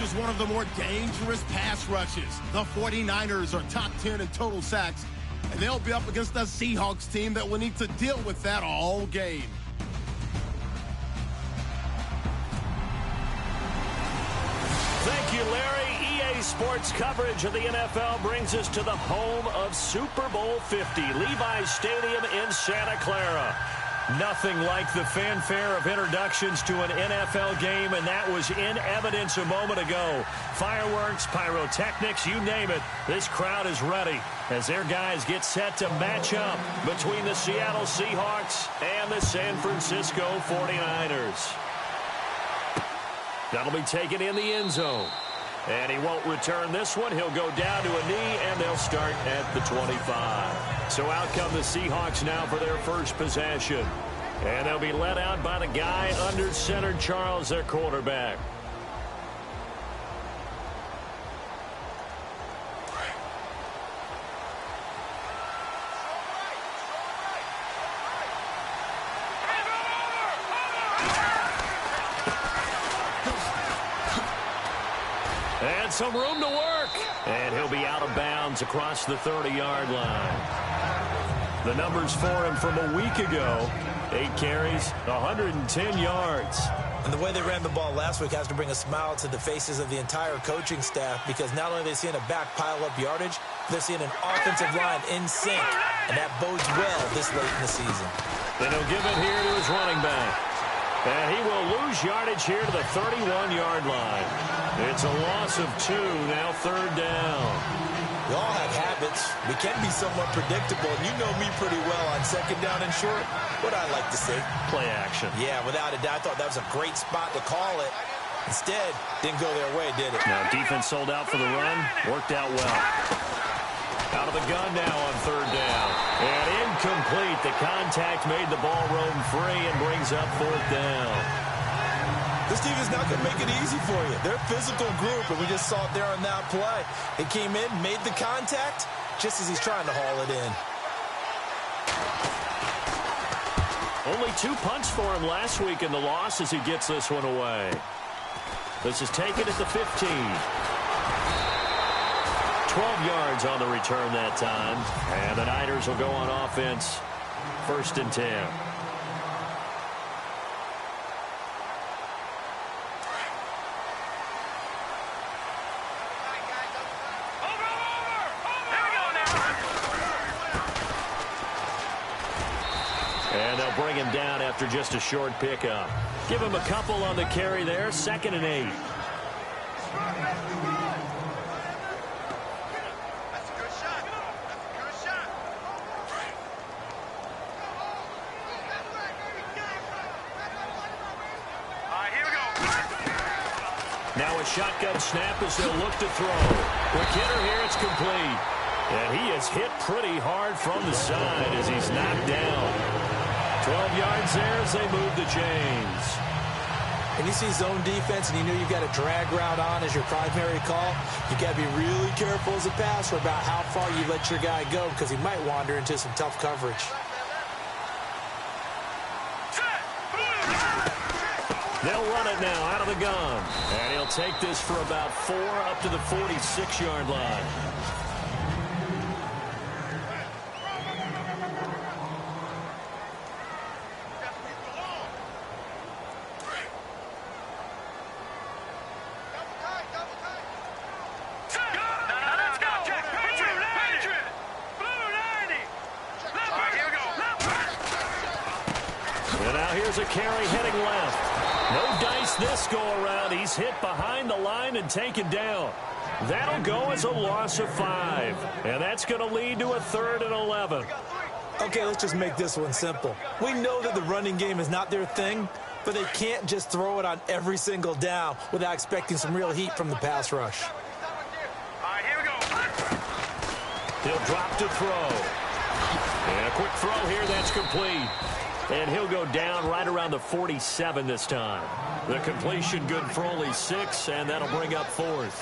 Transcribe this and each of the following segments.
features one of the more dangerous pass rushes. The 49ers are top 10 in total sacks, and they'll be up against a Seahawks team that will need to deal with that all game. Thank you, Larry. EA Sports coverage of the NFL brings us to the home of Super Bowl 50, Levi's Stadium in Santa Clara. Nothing like the fanfare of introductions to an NFL game, and that was in evidence a moment ago. Fireworks, pyrotechnics, you name it. This crowd is ready as their guys get set to match up between the Seattle Seahawks and the San Francisco 49ers. That'll be taken in the end zone. And he won't return this one. He'll go down to a knee, and they'll start at the 25. So out come the Seahawks now for their first possession. And they'll be led out by the guy under center, Charles, their quarterback. And some room to work. And he'll be out of bounds across the 30-yard line. The numbers for him from a week ago: 8 carries, 110 yards. And the way they ran the ball last week has to bring a smile to the faces of the entire coaching staff, because not only are they seeing a back pile up yardage, they're seeing an offensive line in sync. And that bodes well this late in the season. Then he'll give it here to his running back. And he will lose yardage here to the 31-yard line. It's a loss of 2, now third down. We all have habits. We can be somewhat predictable, and you know me pretty well on second down and short. What I like to say? Play action. Yeah, without a doubt, I thought that was a great spot to call it. Instead, didn't go their way, did it? Now, defense sold out for the run. Worked out well. Out of the gun now on third down. And incomplete. The contact made the ball roam free and brings up fourth down. This team is not going to make it easy for you. They're a physical group, and we just saw it there on that play. He came in, made the contact, just as he's trying to haul it in. Only 2 punts for him last week in the loss as he gets this one away. This is taken at the 15. 12 yards on the return that time. And the Niners will go on offense. 1st and 10. And they'll bring him down after just a short pickup. Give him a couple on the carry there. 2nd and 8. Now a shotgun snap as they'll look to throw. Quick hitter here, it's complete. And he is hit pretty hard from the side as he's knocked down. 12 yards there as they move the chains. When you see zone defense and you know you've got a drag route on as your primary call, you've got to be really careful as a passer about how far you let your guy go, because he might wander into some tough coverage. They'll run it now out of the gun. And he'll take this for about 4 up to the 46-yard line. And now here's a carry heading left. No dice this go-around. He's hit behind the line and taken down. That'll go as a loss of 5. And that's going to lead to a 3rd and 11. Okay, let's just make this one simple. We know that the running game is not their thing, but they can't just throw it on every single down without expecting some real heat from the pass rush. All right, here we go. He'll drop to throw. And a quick throw here, that's complete. And he'll go down right around the 47 this time. The completion good for only 6, and that'll bring up 4th.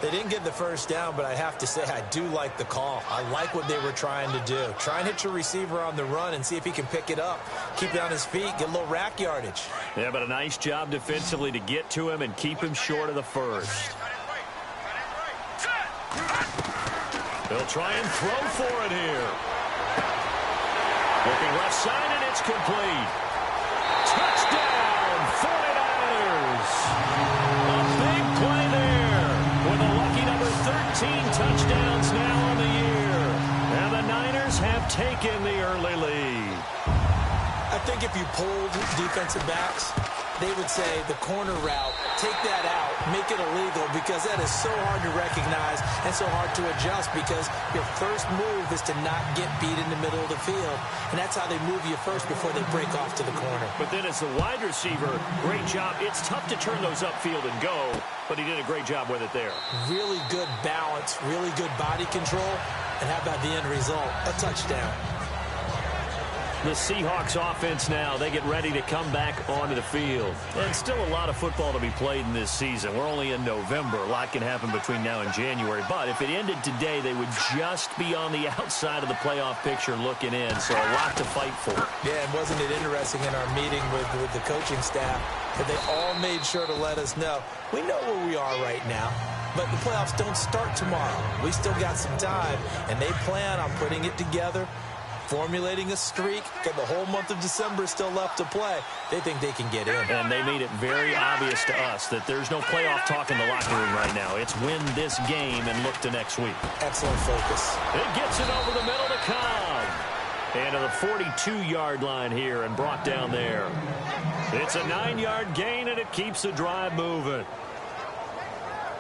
They didn't get the first down, but I have to say I do like the call. I like what they were trying to do. Try and hit your receiver on the run and see if he can pick it up. Keep it on his feet, get a little rack yardage. Yeah, but a nice job defensively to get to him and keep him short of the first. They'll try and throw for it here. Looking left side, and it's complete. Touchdown, 49ers. A big play there with a lucky number 13 touchdowns now on the year. And the Niners have taken the early lead. I think if you polled defensive backs, they would say the corner route, take that out, make it illegal, because that is so hard to recognize and so hard to adjust, because your first move is to not get beat in the middle of the field. And that's how they move you first before they break off to the corner. But then as the wide receiver, great job. It's tough to turn those upfield and go, but he did a great job with it there. Really good balance, really good body control. And how about the end result? A touchdown. The Seahawks offense now, they get ready to come back onto the field. And still a lot of football to be played in this season. We're only in November. A lot can happen between now and January. But if it ended today, they would just be on the outside of the playoff picture looking in. So a lot to fight for. Yeah, and wasn't it interesting in our meeting with the coaching staff that they all made sure to let us know, we know where we are right now. But the playoffs don't start tomorrow. We still got some time, and they plan on putting it together, formulating a streak. Got the whole month of December still left to play. They think they can get in. And they made it very obvious to us that there's no playoff talk in the locker room right now. It's win this game and look to next week. Excellent focus. It gets it over the middle to Cobb. And to the 42-yard line here and brought down there. It's a 9-yard gain, and it keeps the drive moving.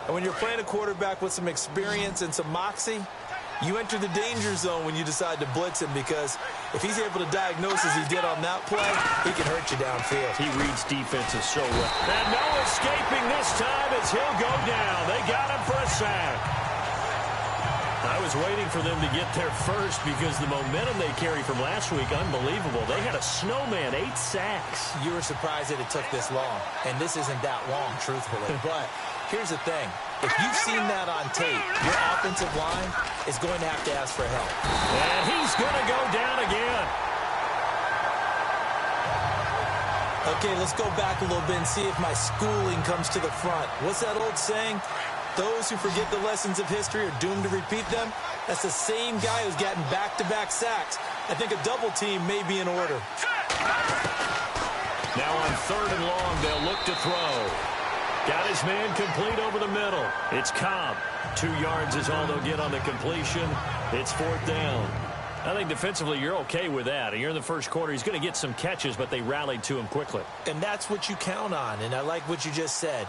And when you're playing a quarterback with some experience and some moxie, you enter the danger zone when you decide to blitz him, because if he's able to diagnose as he did on that play, he can hurt you downfield. He reads defenses so well. And no escaping this time as he'll go down. They got him for a sack. I was waiting for them to get there first because the momentum they carry from last week, unbelievable. They had a snowman, 8 sacks. You were surprised that it took this long, and this isn't that long, truthfully. But here's the thing. If you've seen that on tape, your offensive line is going to have to ask for help. And he's going to go down again. Okay, let's go back a little bit and see if my schooling comes to the front. What's that old saying? Those who forget the lessons of history are doomed to repeat them. That's the same guy who's gotten back-to-back sacks. I think a double team may be in order. Now on 3rd and long, they'll look to throw. Got his man complete over the middle. It's Cobb. 2 yards is all they'll get on the completion. It's 4th down. I think defensively you're okay with that. You're in the first quarter. He's going to get some catches, but they rallied to him quickly. And that's what you count on, and I like what you just said.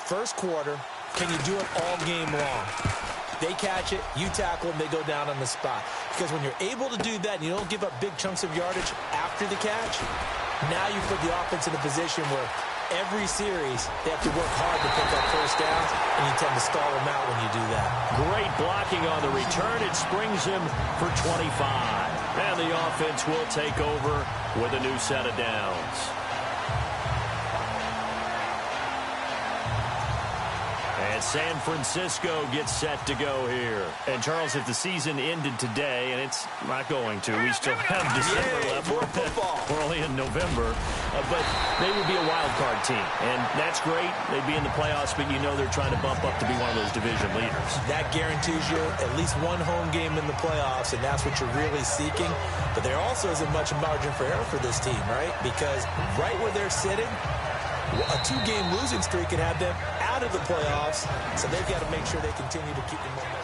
First quarter, can you do it all game long? They catch it, you tackle them, they go down on the spot. Because when you're able to do that and you don't give up big chunks of yardage after the catch, now you put the offense in a position where every series they have to work hard to pick up first downs, and you tend to stall them out when you do that. Great blocking on the return. It springs him for 25. And the offense will take over with a new set of downs. And San Francisco gets set to go here. And, Charles, if the season ended today, and it's not going to, we still have December left. We're only in November. But they would be a wild card team. And that's great. They'd be in the playoffs, but you know they're trying to bump up to be one of those division leaders. That guarantees you at least one home game in the playoffs, and that's what you're really seeking. But there also isn't much margin for error for this team, right? Because right where they're sitting, a 2-game losing streak could have them out of the playoffs, so they've got to make sure they continue to keep the momentum.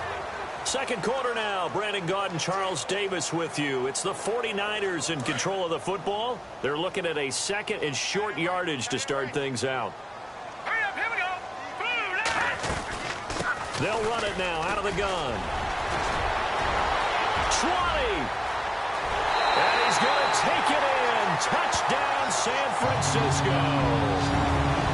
Second quarter now. Brandon Gaudin, Charles Davis with you. It's the 49ers in control of the football. They're looking at a second and short yardage to start things out. Hurry up, here we go. They'll run it now out of the gun. 20. And he's going to take it in. Touchdown, San Francisco.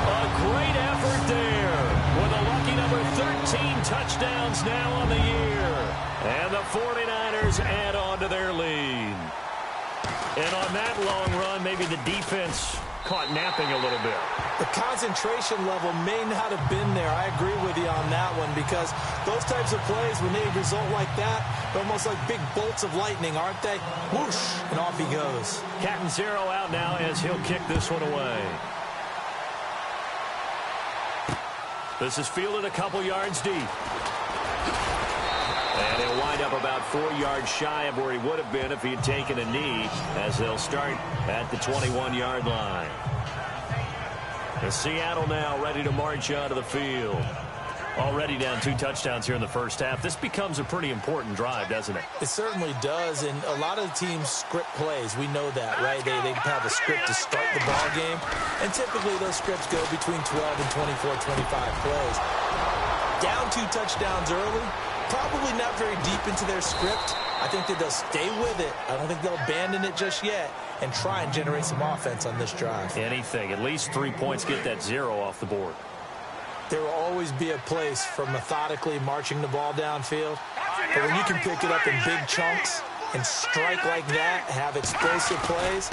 A great effort there with a lucky number 13 touchdowns now on the year. And the 49ers add on to their lead. And on that long run, maybe the defense caught napping a little bit. The concentration level may not have been there. I agree with you on that one, because those types of plays, when they result like that, they're almost like big bolts of lightning, aren't they? Whoosh, and off he goes. Cat and zero out now as he'll kick this one away. This is fielded a couple yards deep. And he'll wind up about 4 yards shy of where he would have been if he had taken a knee, as they'll start at the 21-yard line. And Seattle now ready to march onto the field. Already down 2 touchdowns here in the first half. This becomes a pretty important drive, doesn't it? It certainly does, and a lot of the teams script plays. We know that, right? They have a script to start the ball game, and typically those scripts go between 12 and 24, 25 plays. Down 2 touchdowns early, probably not very deep into their script. I think that they'll stay with it. I don't think they'll abandon it just yet and try and generate some offense on this drive. Anything. At least 3 points, get that 0 off the board. There will always be a place for methodically marching the ball downfield. But when you can pick it up in big chunks and strike like that, have explosive plays,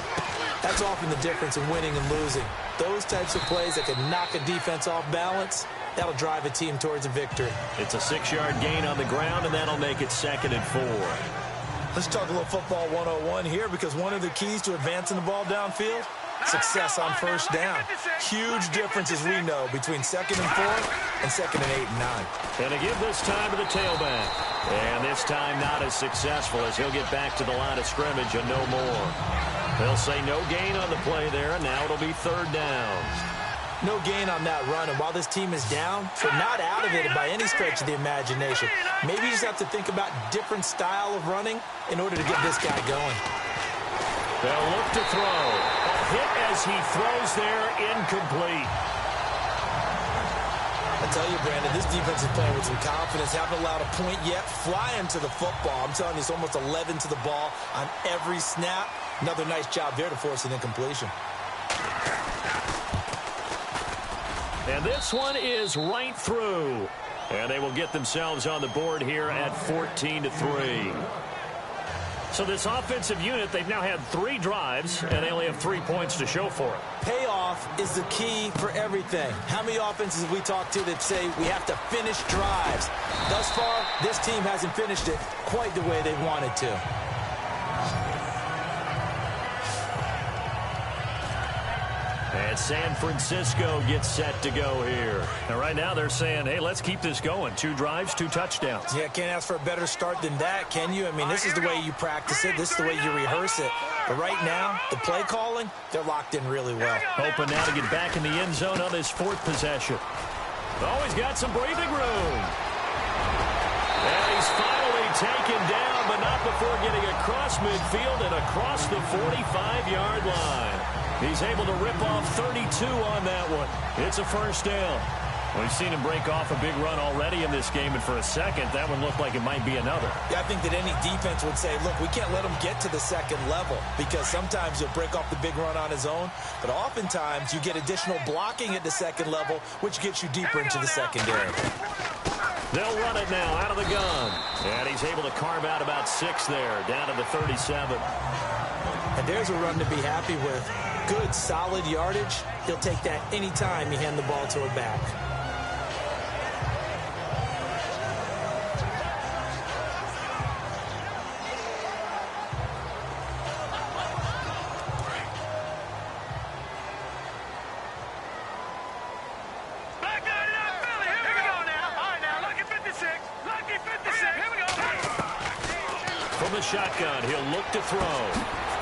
that's often the difference in winning and losing. Those types of plays that can knock a defense off balance, that'll drive a team towards a victory. It's a 6-yard gain on the ground, and that'll make it 2nd and 4. Let's talk a little football 101 here, because one of the keys to advancing the ball downfield, success on first down. Huge difference, as we know, between 2nd and 4 and 2nd and 8 and 9. And to give this time to the tailback. And this time not as successful, as he'll get back to the line of scrimmage and no more. They'll say no gain on the play there, and now it'll be 3rd down. No gain on that run, and while this team is down, they're not out of it by any stretch of the imagination. Maybe you just have to think about different style of running in order to get this guy going. They'll look to throw. A hit as he throws there, incomplete. I tell you, Brandon, this defense is playing with some confidence. Haven't allowed a point yet. Flying to the football. I'm telling you, it's almost 11 to the ball on every snap. Another nice job there to force an incompletion. And this one is right through. And they will get themselves on the board here at 14-3. So this offensive unit, they've now had 3 drives, and they only have 3 points to show for it. Payoff is the key for everything. How many offenses have we talked to that say we have to finish drives? Thus far, this team hasn't finished it quite the way they wanted to. And San Francisco gets set to go here. And right now they're saying, hey, let's keep this going. 2 drives, 2 touchdowns. Yeah, can't ask for a better start than that, can you? I mean, this is the way you practice it. This is the way you rehearse it. But right now, the play calling, they're locked in really well. Hoping now to get back in the end zone on this 4th possession. Always got some breathing room. And he's finally taken down, but not before getting across midfield and across the 45-yard line. He's able to rip off 32 on that one. It's a 1st down. We've seen him break off a big run already in this game, and for a second, that one looked like it might be another. Yeah, I think that any defense would say, look, we can't let him get to the 2nd level, because sometimes he'll break off the big run on his own, but oftentimes you get additional blocking at the 2nd level, which gets you deeper into the secondary. They'll run it now out of the gun. And he's able to carve out about 6 there, down to the 37. And there's a run to be happy with. Good, solid yardage. He'll take that anytime you hand the ball to a back. From the shotgun, he'll look to throw.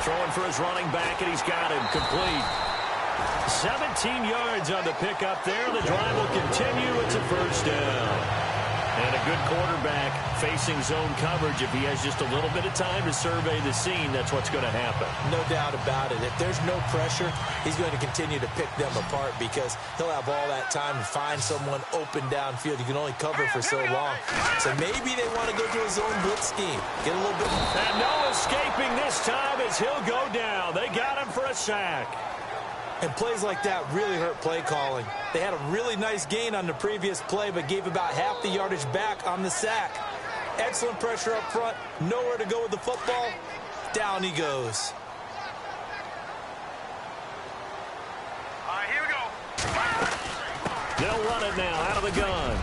Throwing for his running back, and he's got him complete. 17 yards on the pickup there. The drive will continue. It's a 1st down. And a good quarterback facing zone coverage. If he has just a little bit of time to survey the scene, that's what's going to happen. No doubt about it. If there's no pressure, he's going to continue to pick them apart, because he'll have all that time to find someone open downfield. You can only cover for so long. So maybe they want to go to a zone blitz scheme. Get a little bit more. And no escaping this time as he'll go down. They got him for a sack. And plays like that really hurt play calling. They had a really nice gain on the previous play, but gave about half the yardage back on the sack. Excellent pressure up front. Nowhere to go with the football. Down he goes. All right, here we go. They'll run it now out of the gun.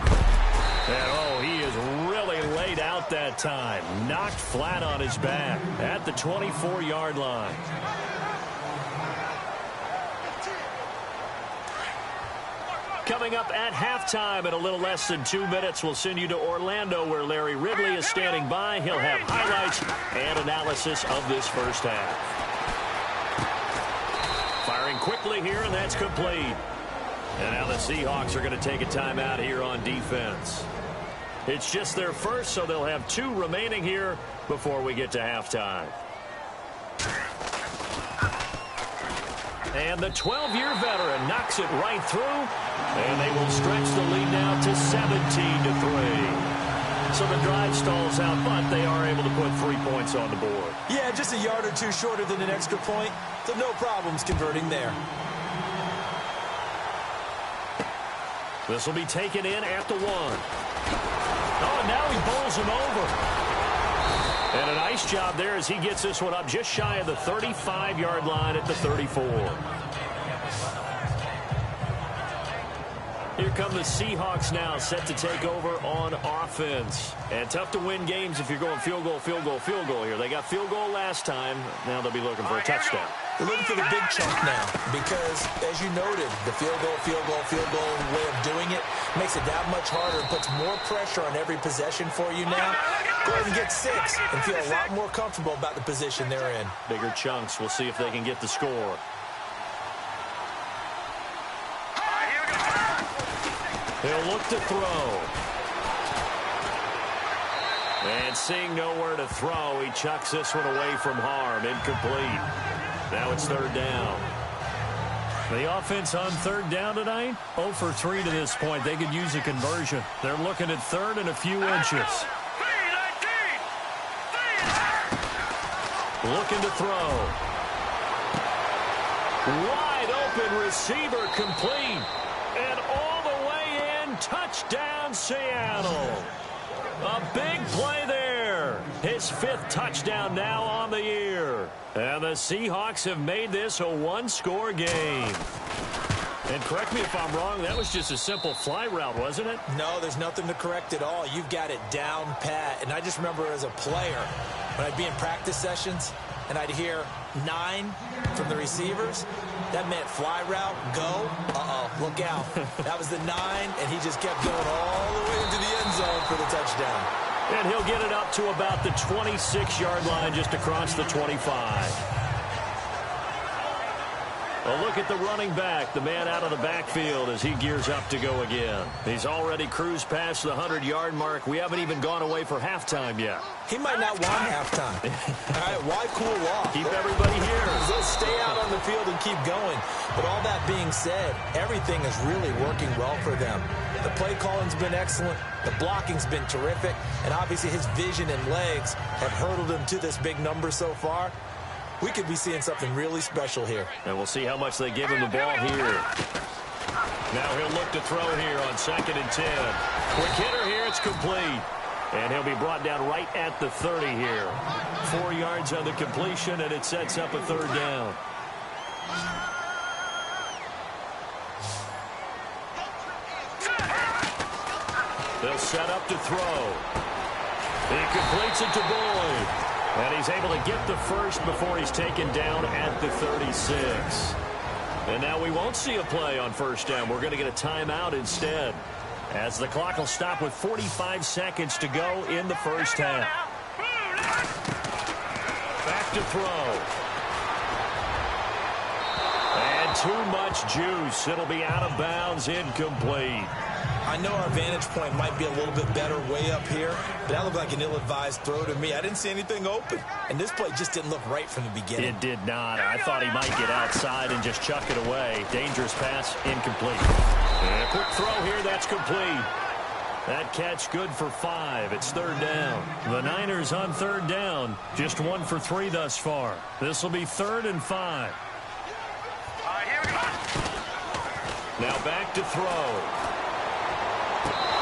And, oh, he is really laid out that time. Knocked flat on his back at the 24-yard line. Coming up at halftime in a little less than 2 minutes, we'll send you to Orlando where Larry Ridley is standing by. He'll have highlights and analysis of this first half. Firing quickly here, and that's complete. And now the Seahawks are going to take a timeout here on defense. It's just their first, so they'll have 2 remaining here before we get to halftime. And the 12-year veteran knocks it right through, and they will stretch the lead now to 17-3. So the drive stalls out, but they are able to put 3 points on the board. Yeah, just a yard or two shorter than an extra point, so no problems converting there. This will be taken in at the 1. Oh, now he bowls him over. And a nice job there as he gets this one up just shy of the 35-yard line at the 34. Here come the Seahawks now, set to take over on offense. And tough to win games if you're going field goal, field goal, field goal here. They got field goal last time. Now they'll be looking for a touchdown. They're looking for the big chunk now because, as you noted, the field goal way of doing it makes it that much harder. It puts more pressure on every possession for you now. Go ahead and get 6 and feel a lot more comfortable about the position they're in. Bigger chunks. We'll see if they can get the score. He'll look to throw. And seeing nowhere to throw, he chucks this one away from harm. Incomplete. Now it's 3rd down. The offense on 3rd down tonight, 0 for 3 to this point. They could use a conversion. They're looking at 3rd and a few inches. Looking to throw. Wide open receiver complete. And all the way in, touchdown Seattle. A big play there. His 5th touchdown now on the year. And the Seahawks have made this a 1-score game. And correct me if I'm wrong, that was just a simple fly route, wasn't it? No, there's nothing to correct at all. You've got it down pat. And I just remember as a player, when I'd be in practice sessions, and I'd hear 9 from the receivers, that meant fly route, go, look out. That was the 9, and he just kept going all the way into the end zone for the touchdown. And he'll get it up to about the 26-yard line just across the 25. A look at the running back, the man out of the backfield as he gears up to go again. He's already cruised past the 100-yard mark. We haven't even gone away for halftime yet. He might not want halftime. All right, why cool off? Keep everybody here. They'll stay out on the field and keep going. But all that being said, everything is really working well for them. The play calling's been excellent. The blocking's been terrific. And obviously his vision and legs have hurdled him to this big number so far. We could be seeing something really special here. And we'll see how much they give him the ball here. Now he'll look to throw here on 2nd and 10. Quick hitter here, it's complete. And he'll be brought down right at the 30 here. 4 yards on the completion, and it sets up a 3rd down. They'll set up to throw. He completes it to Boyd. And he's able to get the first before he's taken down at the 36. And now we won't see a play on 1st down. We're going to get a timeout instead, as the clock will stop with 45 seconds to go in the first half. Back to throw. And too much juice. It'll be out of bounds, incomplete. I know our vantage point might be a little bit better way up here, but that looked like an ill-advised throw to me. I didn't see anything open, and this play just didn't look right from the beginning. It did not. I thought he might get outside and just chuck it away. Dangerous pass, incomplete. And a quick throw here, that's complete. That catch good for 5. It's 3rd down. The Niners on 3rd down, just 1 for 3 thus far. This will be 3rd and 5. Now back to throw.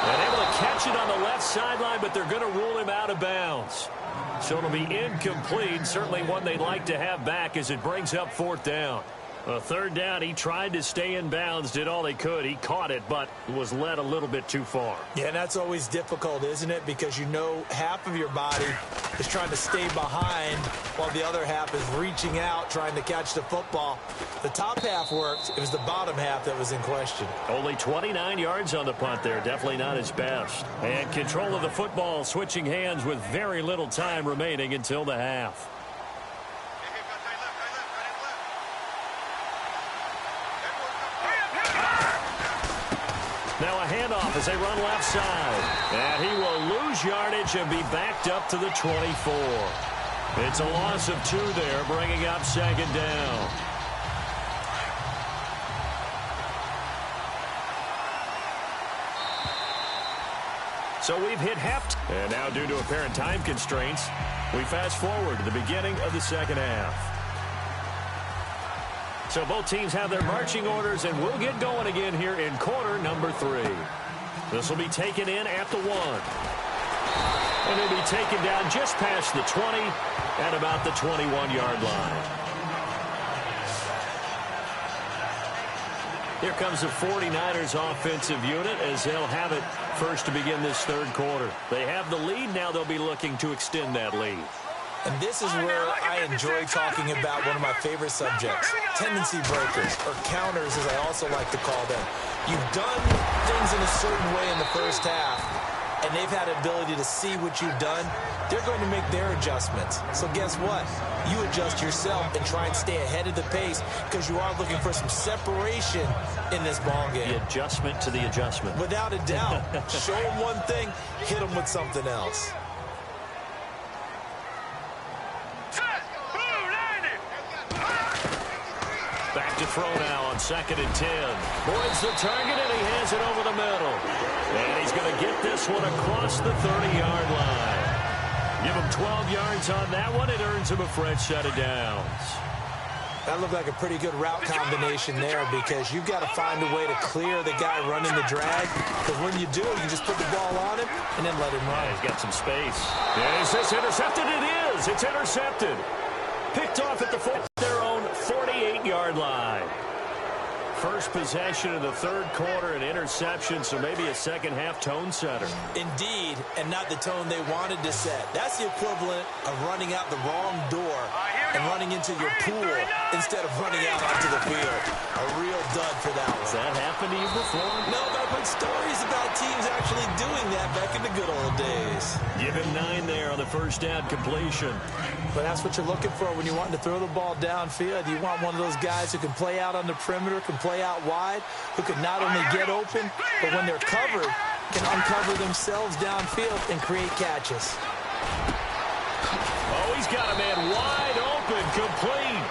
And able to catch it on the left sideline, but they're going to rule him out of bounds. So it'll be incomplete. Certainly one they'd like to have back as it brings up 4th down. A third down, he tried to stay in bounds, did all he could. He caught it, but was led a little bit too far. Yeah, and that's always difficult, isn't it? Because you know half of your body is trying to stay behind while the other half is reaching out, trying to catch the football. The top half worked. It was the bottom half that was in question. Only 29 yards on the punt there. Definitely not his best. And control of the football, switching hands with very little time remaining until the half. Now a handoff as they run left side. And he will lose yardage and be backed up to the 24. It's a loss of 2 there, bringing up second down. So we've hit half. And now due to apparent time constraints, we fast forward to the beginning of the second half. So both teams have their marching orders, and we'll get going again here in quarter number 3. This will be taken in at the 1. And it'll be taken down just past the 20 at about the 21-yard line. Here comes the 49ers offensive unit as they'll have it first to begin this third quarter. They have the lead. Now they'll be looking to extend that lead. And this is where I enjoy talking about one of my favorite subjects, tendency breakers, or counters as I also like to call them. You've done things in a certain way in the first half, and they've had the ability to see what you've done. They're going to make their adjustments. So guess what? You adjust yourself and try and stay ahead of the pace because you are looking for some separation in this ball game. The adjustment to the adjustment. Without a doubt. Show them one thing, hit them with something else. Back to throw now on 2nd and 10. Boyd's the target, and he hands it over the middle. And he's going to get this one across the 30-yard line. Give him 12 yards on that one. It earns him a fresh set of downs. That looked like a pretty good route combination there because you've got to find a way to clear the guy running the drag. Because when you do, you just put the ball on him and then let him run. Yeah, he's got some space. Is this intercepted? It is. It's intercepted. Picked off at the their own 48-yard line. First possession of the third quarter, an interception, so maybe a second-half tone setter. Indeed, and not the tone they wanted to set. That's the equivalent of running out the wrong door and running into your pool instead of running out onto the field. A real dud for that one. Has that happened to you before? No, but I've heard stories about teams actually doing that back in the good old days. Give him 9 there on the first down completion. But that's what you're looking for when you're wanting to throw the ball downfield. You want one of those guys who can play out on the perimeter, can play out wide, who can not only get open, but when they're covered, can uncover themselves downfield and create catches. Oh, he's got a man wide open, complete.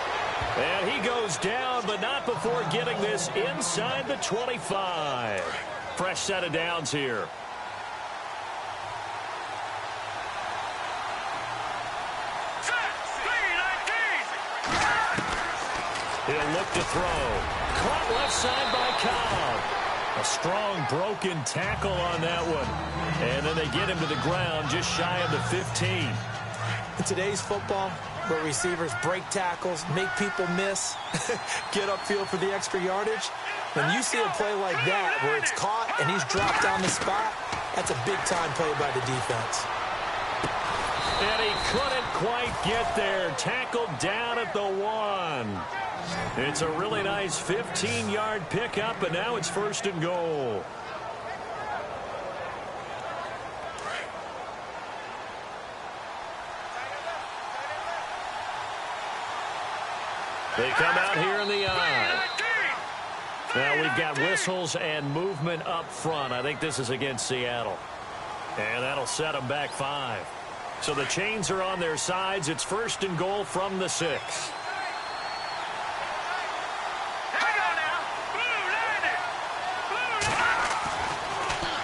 And he goes down, but not before getting this inside the 25. Fresh set of downs here. He'll look to throw. Caught left side by Cobb. A strong broken tackle on that one. And then they get him to the ground just shy of the 15. In today's football, where receivers break tackles, make people miss, get upfield for the extra yardage, when you see a play like that where it's caught and he's dropped on the spot, that's a big-time play by the defense. And he couldn't quite get there. Tackled down at the 1. It's a really nice 15-yard pickup, and now it's 1st and goal. They come out here in the eye. Now we've got whistles and movement up front. I think this is against Seattle. And that'll set them back 5. So the chains are on their sides. It's 1st and goal from the 6.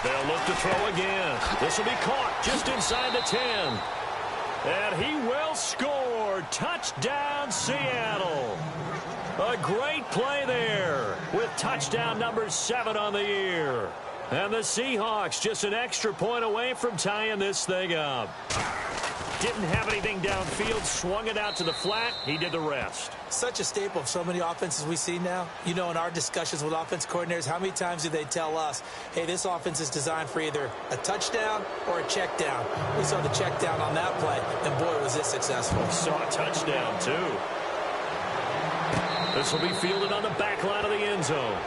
They'll look to throw again. This will be caught just inside the 10. And he will score. Touchdown, Seattle. A great play there with touchdown number 7 on the year. And the Seahawks just an extra point away from tying this thing up. didn't have anything downfield, swung it out to the flat. He did the rest. Such a staple of so many offenses we see now. You know, in our discussions with offense coordinators, how many times do they tell us, hey, this offense is designed for either a touchdown or a check down. We saw the check down on that play, and boy, was it successful. Saw a touchdown, too. This will be fielded on the back line of the end zone.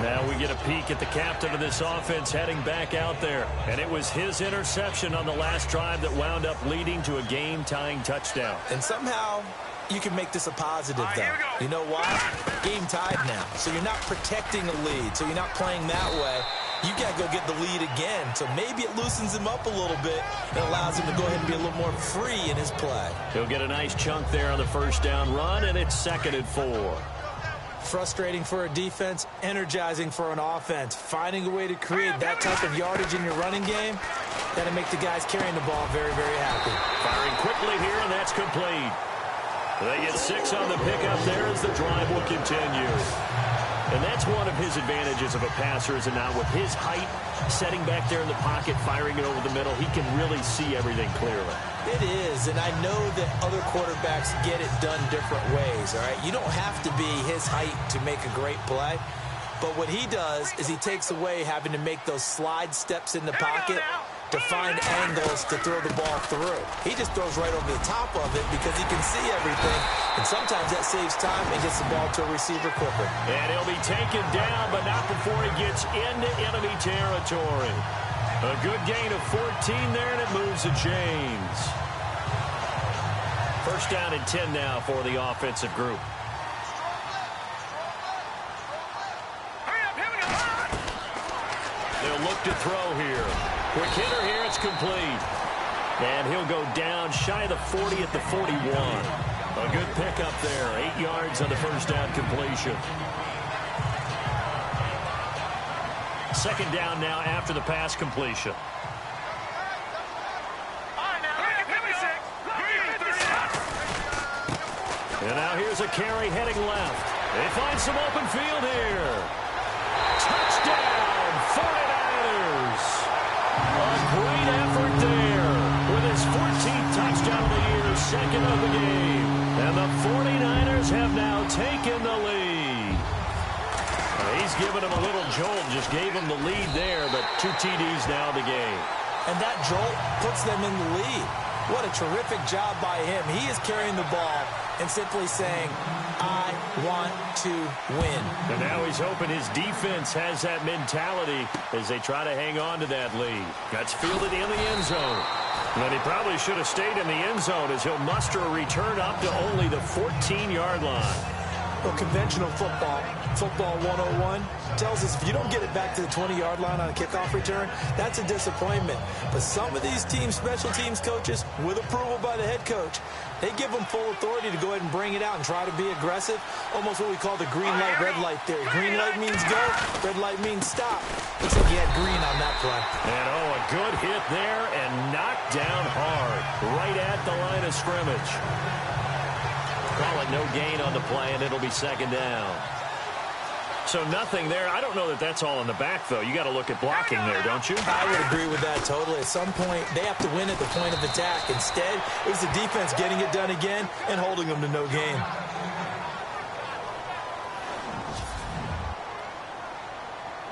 Now we get a peek at the captain of this offense heading back out there. And it was his interception on the last drive that wound up leading to a game-tying touchdown. And somehow you can make this a positive, though. You know why? Game tied now. So you're not protecting a lead. So you're not playing that way. You got to go get the lead again. So maybe it loosens him up a little bit and allows him to go ahead and be a little more free in his play. He'll get a nice chunk there on the first down run, and it's 2nd and 4. Frustrating for a defense, energizing for an offense. Finding a way to create that type of yardage in your running game, that'll make the guys carrying the ball very, very happy. Firing quickly here, and that's complete. They get 6 on the pickup there as the drive will continue. And that's one of his advantages of a passer, is it not? With his height, setting back there in the pocket, firing it over the middle, he can really see everything clearly. It is, and I know that other quarterbacks get it done different ways, all right? You don't have to be his height to make a great play, but what he does is he takes away having to make those slide steps in the pocket to find angles to throw the ball through. He just throws right over the top of it because he can see everything, and sometimes that saves time and gets the ball to a receiver quicker. And he'll be taken down, but not before he gets into enemy territory. A good gain of 14 there, and it moves to James. First down and 10 now for the offensive group. They'll look to throw here. Quick hitter here, it's complete. And he'll go down shy of the 40 at the 41. A good pickup there, 8 yards on the first down completion. Second down now after the pass completion. And now here's a carry heading left. They find some open field here. Touchdown, 49ers. A great effort there with his 14th touchdown of the year, 2nd of the game. And the 49ers have now taken the lead. He's given him a little jolt, just gave him the lead there, but 2 TDs now in the game. And that jolt puts them in the lead. What a terrific job by him. He is carrying the ball and simply saying, I want to win. And now he's hoping his defense has that mentality as they try to hang on to that lead. That's fielded in the end zone. And he probably should have stayed in the end zone as he'll muster a return up to only the 14-yard line. Well, conventional football 101, tells us if you don't get it back to the 20-yard line on a kickoff return, that's a disappointment. But some of these teams, special teams coaches, with approval by the head coach, they give them full authority to go ahead and bring it out and try to be aggressive. Almost what we call the green light, red light theory. Green light means go, red light means stop. Looks like he had green on that play. And a good hit there and knocked down hard, right at the line of scrimmage. Call it no gain on the play, and it'll be 2nd down. So nothing there. I don't know that that's all in the back, though. You got to look at blocking there, don't you? I would agree with that totally. At some point, they have to win at the point of attack. Instead, it was the defense getting it done again and holding them to no gain.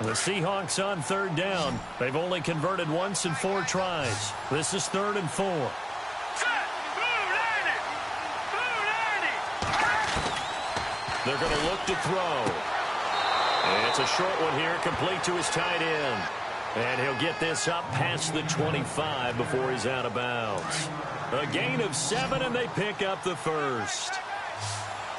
The Seahawks on 3rd down. They've only converted once in 4 tries. This is 3rd and 4. They're going to look to throw. And it's a short one here, complete to his tight end. And he'll get this up past the 25 before he's out of bounds. A gain of 7, and they pick up the first.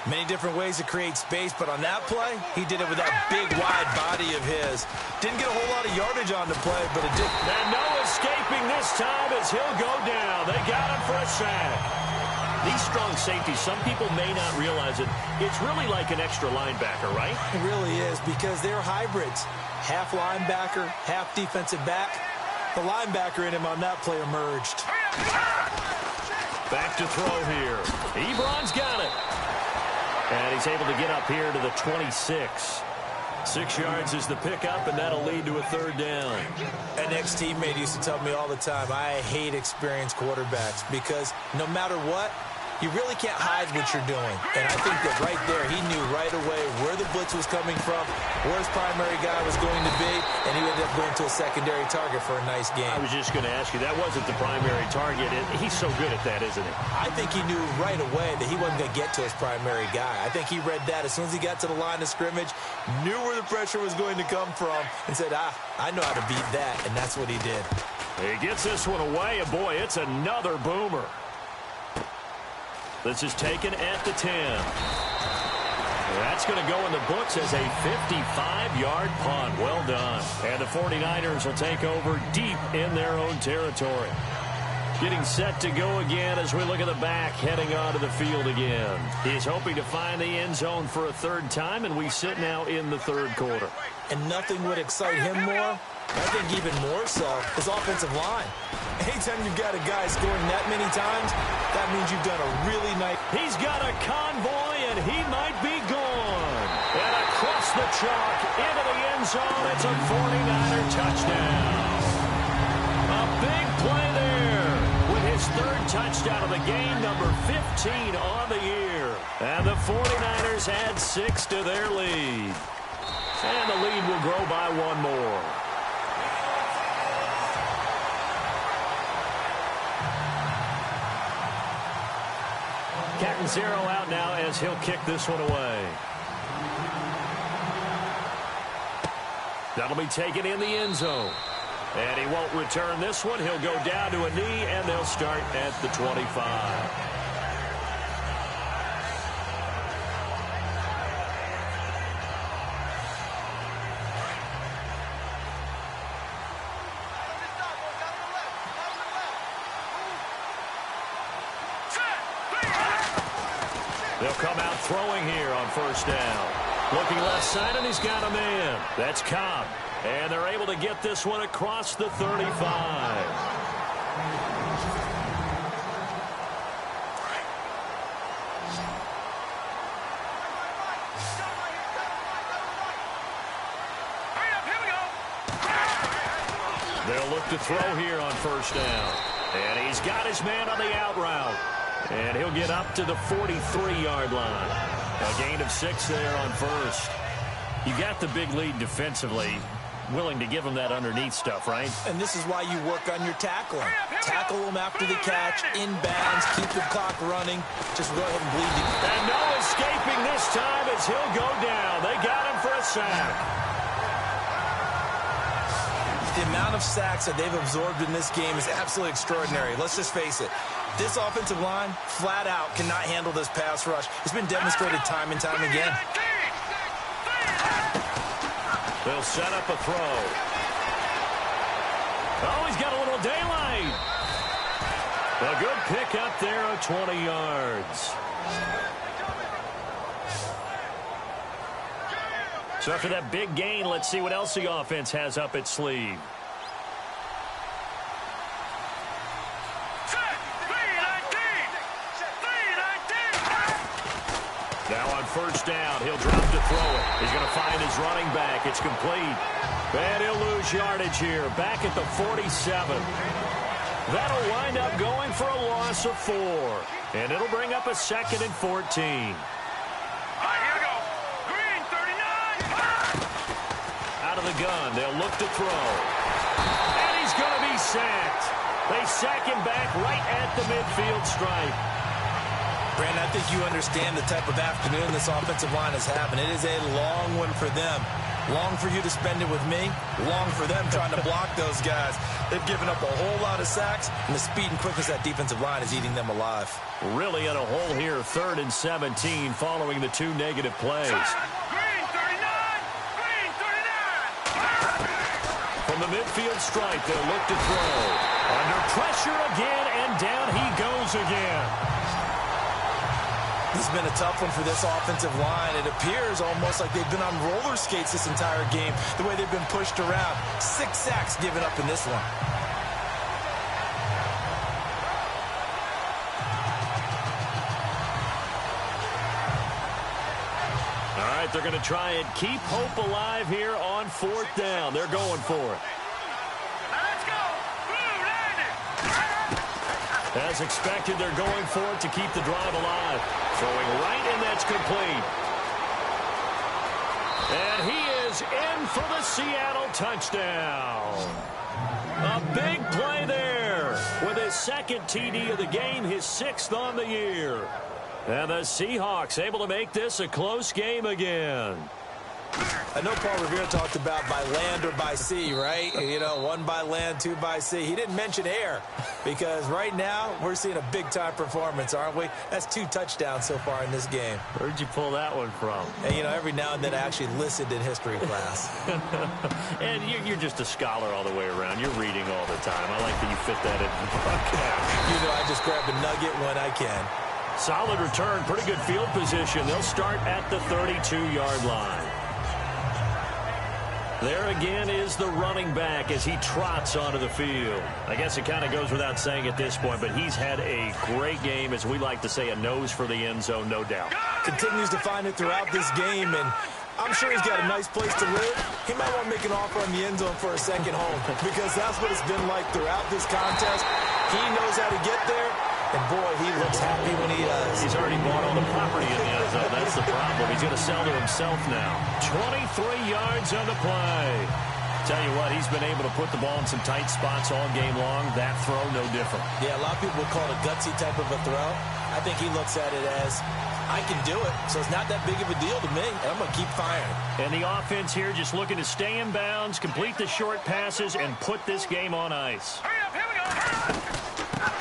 Many different ways to create space, but on that play, he did it with that big, wide body of his. Didn't get a whole lot of yardage on the play, but it did. And no escaping this time as he'll go down. They got him for a sack. These strong safeties, some people may not realize it. It's really like an extra linebacker, right? It really is, because they're hybrids. Half linebacker, half defensive back. The linebacker in him on that play emerged. Back to throw here. Ebron's got it. And he's able to get up here to the 26. 6 yards is the pickup, and that'll lead to a third down. An ex-teammate used to tell me all the time, I hate experienced quarterbacks because no matter what, you really can't hide what you're doing. And I think that right there, he knew right away where the blitz was coming from, where his primary guy was going to be, and he ended up going to a secondary target for a nice game. I was just going to ask you, that wasn't the primary target. He's so good at that, isn't he? I think he knew right away that he wasn't going to get to his primary guy. I think he read that as soon as he got to the line of scrimmage, knew where the pressure was going to come from, and said, I know how to beat that, and that's what he did. He gets this one away, and boy, it's another boomer. This is taken at the 10. That's going to go in the books as a 55-yard punt. Well done. And the 49ers will take over deep in their own territory. Getting set to go again as we look at the back heading onto the field again. He's hoping to find the end zone for a third time, and we sit now in the third quarter. And nothing would excite him more, I think even more so, his offensive line. Anytime you've got a guy scoring that many times, that means you've done a really nice... He's got a convoy, and he might be gone. And across the chalk, into the end zone, it's a 49er touchdown. A big play there with his third touchdown of the game, number 15 on the year. And the 49ers add 6 to their lead. And the lead will grow by 1 more. Catanzaro out now as he'll kick this one away. That'll be taken in the end zone. And he won't return this one. He'll go down to a knee, and they'll start at the 25. They'll come out throwing here on first down. Looking left side, and he's got a man. That's Cobb. And they're able to get this one across the 35. They'll look to throw here on first down. And he's got his man on the out route. And he'll get up to the 43-yard line. A gain of 6 there on first. You got the big lead defensively. Willing to give him that underneath stuff, right? And this is why you work on your tackling. Tackle him after the catch, inbounds, keep the clock running. Just go ahead and bleed. And no escaping this time as he'll go down. They got him for a sack. The amount of sacks that they've absorbed in this game is absolutely extraordinary. Let's just face it. This offensive line, flat out, cannot handle this pass rush. It's been demonstrated time and time again. They'll set up a throw. Oh, he's got a little daylight. A good pick up there of 20 yards. So after that big gain, let's see what else the offense has up its sleeve. Now on first down, he'll drop to throw it. He's going to find his running back. It's complete. And he'll lose yardage here, back at the 47. That'll wind up going for a loss of 4. And it'll bring up a 2nd and 14. All right, here we go. Green, 39. Out of the gun, they'll look to throw. And he's going to be sacked. They sack him back right at the midfield stripe. Brandon, I think you understand the type of afternoon this offensive line is having. It is a long one for them. Long for you to spend it with me. Long for them trying to block those guys. They've given up a whole lot of sacks, and the speed and quickness of that defensive line is eating them alive. Really in a hole here, 3rd and 17 following the 2 negative plays. Green, 39. Green, 39. From the midfield stripe, they'll look to throw. Under pressure again, and down he goes again. This has been a tough one for this offensive line. It appears almost like they've been on roller skates this entire game, the way they've been pushed around. 6 sacks given up in this one. All right, right, they're going to try and keep hope alive here on 4th down. They're going for it. Let's go. As expected, they're going for it to keep the drive alive. Throwing right, and that's complete. And he is in for the Seattle touchdown. A big play there with his 2nd TD of the game, his 6th on the year. And the Seahawks able to make this a close game again. I know Paul Revere talked about by land or by sea, right? You know, 1 by land, 2 by sea. He didn't mention air because right now we're seeing a big-time performance, aren't we? That's 2 touchdowns so far in this game. Where'd you pull that one from? And, you know, every now and then I actually listened in history class. And you're just a scholar all the way around. You're reading all the time. I like that you fit that in the broadcast. You know, I just grab a nugget when I can. Solid return, pretty good field position. They'll start at the 32-yard line. There again is the running back as he trots onto the field. I guess it kind of goes without saying at this point, but he's had a great game, as we like to say, a nose for the end zone, no doubt. Continues to find it throughout this game, and I'm sure he's got a nice place to live. He might want to make an offer on the end zone for a second home because that's what it's been like throughout this contest. He knows how to get there. And, boy, he looks happy when he does. He's already bought all the property in the end zone. That's the problem. He's going to sell to himself now. 23 yards on the play. Tell you what, he's been able to put the ball in some tight spots all game long. That throw, no different. Yeah, a lot of people would call it a gutsy type of a throw. I think he looks at it as, I can do it, so it's not that big of a deal to me, and I'm going to keep firing. And the offense here just looking to stay in bounds, complete the short passes, and put this game on ice. Hurry up, here we go. Hurry up.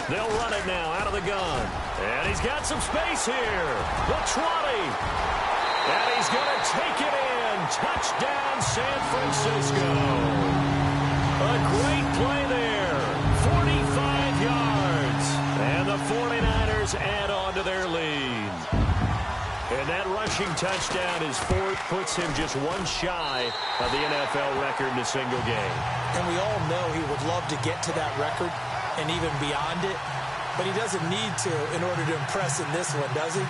They'll run it now out of the gun. And he's got some space here. The 20. And he's going to take it in. Touchdown, San Francisco. A great play there. 45 yards. And the 49ers add on to their lead. And that rushing touchdown is 4th, puts him just 1 shy of the NFL record in a single game. And we all know he would love to get to that record and even beyond it, but he doesn't need to in order to impress in this one, does he?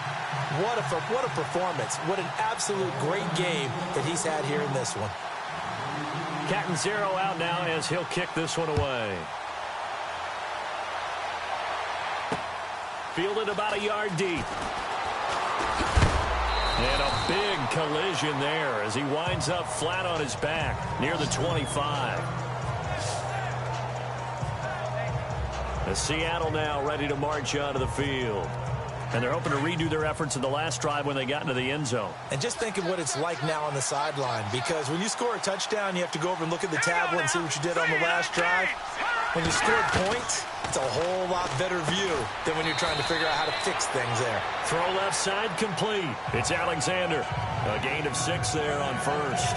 What a performance. What an absolute great game that he's had here in this one. Catanzaro out now as he'll kick this one away. Fielded about a yard deep. And a big collision there as he winds up flat on his back near the 25. As Seattle now ready to march onto the field. And they're hoping to redo their efforts in the last drive when they got into the end zone. And just think of what it's like now on the sideline, because when you score a touchdown, you have to go over and look at the tablet and see what you did on the last drive. When you scored points, it's a whole lot better view than when you're trying to figure out how to fix things there. Throw left side complete. It's Alexander. A gain of 6 there on first.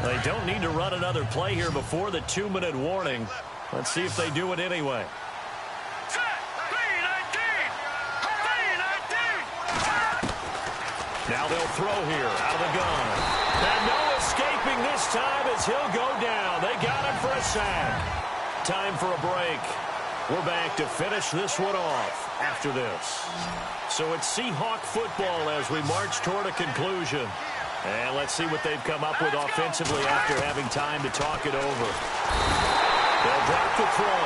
They don't need to run another play here before the 2-minute warning. Let's see if they do it anyway. Now they'll throw here out of the gun. And no escaping this time as he'll go down. They got him for a sack. Time for a break. We're back to finish this one off after this. So it's Seahawk football as we march toward a conclusion. And let's see what they've come up with offensively after having time to talk it over. They'll drop the throw.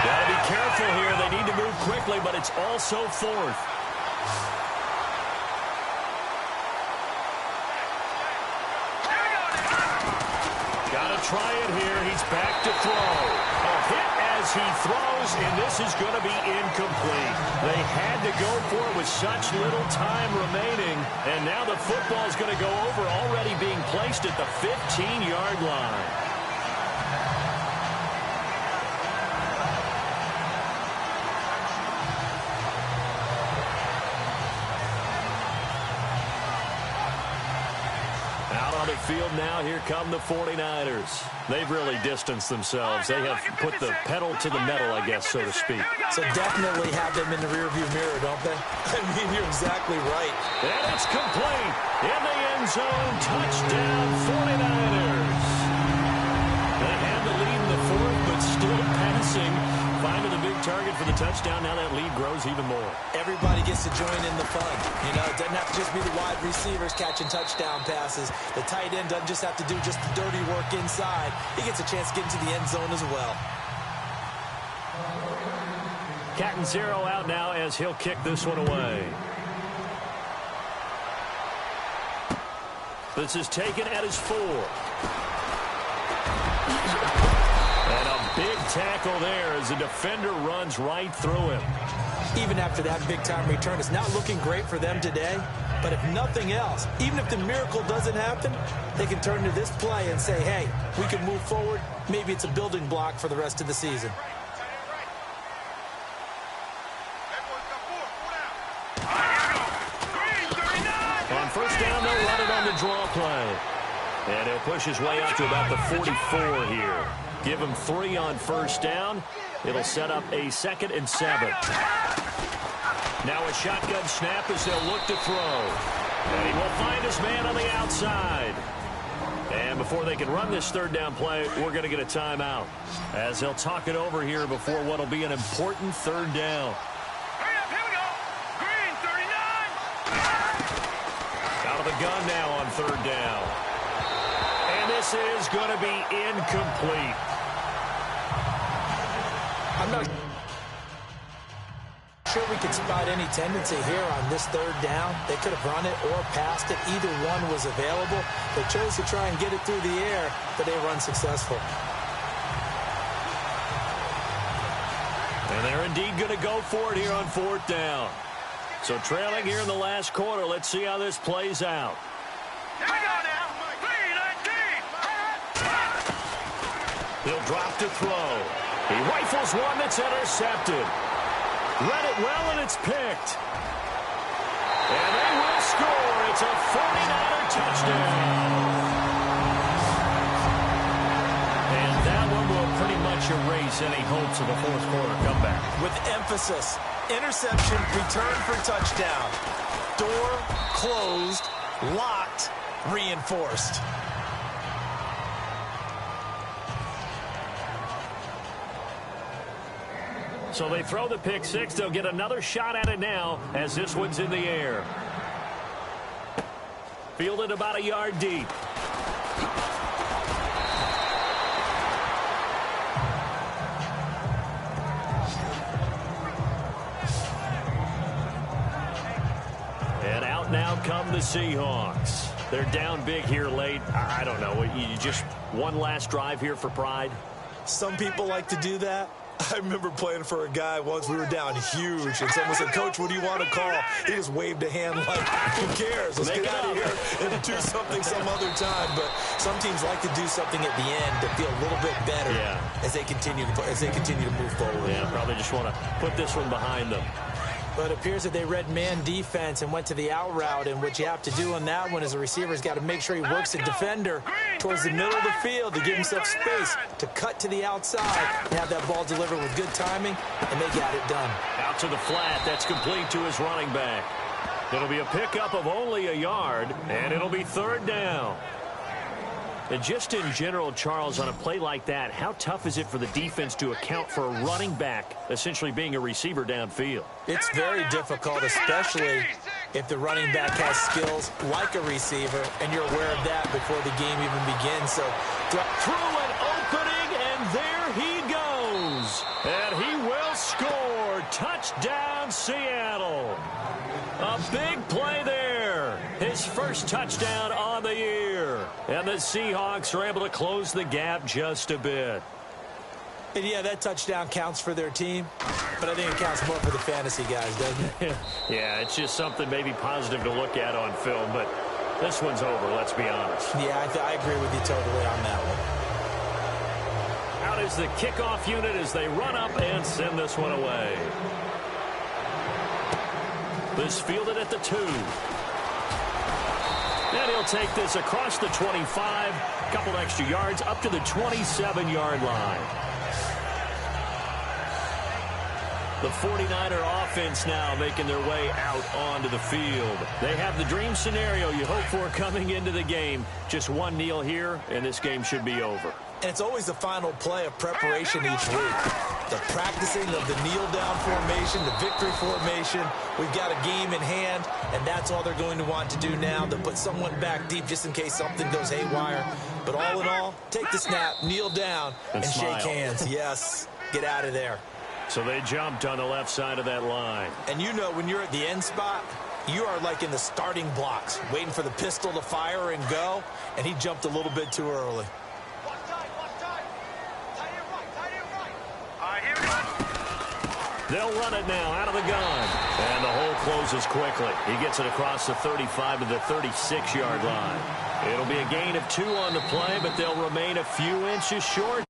Got to be careful here. They need to move quickly, but it's also 4th. Got to try it here. He's back to throw. A hit as he throws, and this is going to be incomplete. They had to go for it with such little time remaining, and now the football is going to go over, already being placed at the 15-yard line. Field now, here come the 49ers. They've really distanced themselves. They have put the pedal to the metal, I guess, so to speak. So definitely have them in the rearview mirror, don't they? I mean, you're exactly right. And it's complete. In the end zone, touchdown 49ers. They had the lead in the 4th, but still passing Finding the big target for the touchdown. Now that lead grows even more. Everybody gets to join in the fun. You know, it doesn't have to just be the wide receivers catching touchdown passes. The tight end doesn't just have to do just the dirty work inside. He gets a chance to get into the end zone as well. Cat and zero out now as he'll kick this one away. This is taken at his 4. And a big tackle there as the defender runs right through him. Even after that big-time return, it's not looking great for them today. But if nothing else, even if the miracle doesn't happen, they can turn to this play and say, hey, we can move forward. Maybe it's a building block for the rest of the season. On first down, they'll run it on the draw play. And he'll push his way out to about the 44 here. Give him 3 on first down. It'll set up a 2nd and 7. Now a shotgun snap as they'll look to throw. And he will find his man on the outside. And before they can run this third down play, we're going to get a timeout. As they'll talk it over here before what will be an important third down. Out of the gun now on third down. And this is going to be incomplete. I'm not sure we could spot any tendency here on this third down. They could have run it or passed it. Either one was available. They chose to try and get it through the air, but they were unsuccessful. And they're indeed going to go for it here on fourth down. So trailing here in the last quarter. Let's see how this plays out. Here we go now. 3-19. He'll drop to throw. He rifles one that's intercepted. Read it well, and it's picked. And they will score. It's a 49er touchdown. And that one will pretty much erase any hopes of a fourth quarter comeback. With emphasis, interception, return for touchdown. Door closed, locked, reinforced. So they throw the pick six. They'll get another shot at it now as this one's in the air. Fielded about a yard deep. And out now come the Seahawks. They're down big here late. I don't know. You just one last drive here for pride? Some people like to do that. I remember playing for a guy once. We were down huge, and someone said, "Coach, what do you want to call?" He just waved a hand like, "Who cares? Let's get out of here and do something some other time." But some teams like to do something at the end to feel a little bit better as they continue to move forward. Yeah, probably just want to put this one behind them. But it appears that they read man defense and went to the out route, and what you have to do on that one is the receiver's got to make sure he works the defender towards the middle of the field to give himself space to cut to the outside and have that ball delivered with good timing, and they got it done. Out to the flat. That's complete to his running back. It'll be a pickup of only a yard, and it'll be third down. And just in general, Charles, on a play like that, how tough is it for the defense to account for a running back essentially being a receiver downfield? It's very difficult, especially if the running back has skills like a receiver, and you're aware of that before the game even begins. So through an opening, and there he goes. And he will score. Touchdown, Seattle. A big play there. His first touchdown on the year. And the Seahawks are able to close the gap just a bit. And yeah, that touchdown counts for their team, but I think it counts more for the fantasy guys, doesn't it? Yeah, it's just something maybe positive to look at on film, but this one's over, let's be honest. Yeah, I agree with you totally on that one. Out is the kickoff unit as they run up and send this one away. This fielded at the 2. And he'll take this across the 25, a couple extra yards up to the 27-yard line. The 49er offense now making their way out onto the field. They have the dream scenario you hope for coming into the game. Just one kneel here, and this game should be over. And it's always the final play of preparation each week. The practicing of the kneel-down formation, the victory formation. We've got a game in hand, and that's all they're going to want to do now, to put someone back deep just in case something goes haywire. But all in all, take the snap, kneel down, and shake hands. Yes, get out of there. So they jumped on the left side of that line. And you know, when you're at the end spot, you are like in the starting blocks, waiting for the pistol to fire and go, and he jumped a little bit too early. They'll run it now out of the gun. And the hole closes quickly. He gets it across the 35 to the 36-yard line. It'll be a gain of 2 on the play, but they'll remain a few inches short.